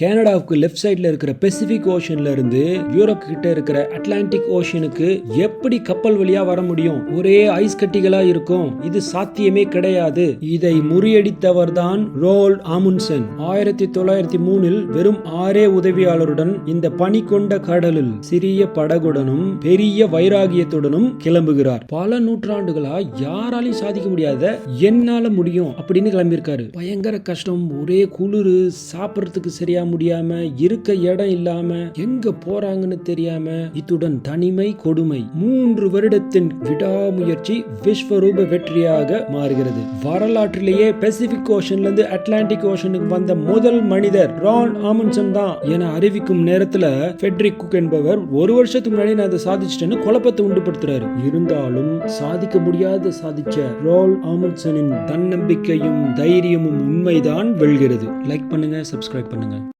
கனடாவுக்கு லெஃப்ட் சைட்ல இருக்கிற பெசிபிக் ஓஷன்ல இருந்து யூரோப் கிட்ட இருக்கிற அட்லாண்டிக் ஓஷனுக்கு எப்படி கப்பல் வழியா வர முடியும்? ஒரே ஐஸ் கட்டிகளா இருக்கும். இது சாத்தியமே கிடையாது. இதை முறியடித்தவர் தான் ரோல்ட் ஆமுண்ட்சன். 1903 வெறும் 6 உதவியாளருடன் இந்த பனி கொண்ட கடலில் சிறிய படகுடனும் பெரிய வைராகியத்துடனும் கிளம்புகிறார். பல நூற்றாண்டுகளா யாராலையும் சாதிக்க முடியாத என்னால முடியும் அப்படின்னு கிளம்பியிருக்காரு. பயங்கர கஷ்டம், ஒரே குளிரு, சாப்பிடறதுக்கு சரியா முடியாம, இருக்க இடம் இல்லாம, எங்க போறாங்கன்னு தெரியாம, இத்துடன் தனிமை, கொடுமை. 3 வருடத்தின் விடாமுயற்சி விஸ்வரூப வெற்றியாக மாறுகிறது. வரலாற்றிலேயே பெசிபிக் ஓஷன்ல இருந்து அட்லாண்டிக் ஓஷனுக்கு வந்த முதல் மனிதர் ரோல்ட் ஆமுண்ட்சன் தான் என அறிவிக்கும் நேரத்துல ஃபெட்ரிக் குக் என்பவர் 1 வருஷத்துக்கு முன்னாடி நான் அதை சாதிச்சிட்டேன்னு குழப்பத்தை உண்டுபடுத்துறாரு. இருந்தாலும் சாதிக்க முடியாத சாதிச்ச ரோல்ட் ஆமுண்ட்சனின் தன்னம்பிக்கையும் தைரியமும் உண்மைதான் வெல்கிறது. லைக் பண்ணுங்க, சப்ஸ்கிரைப் பண்ணுங்க.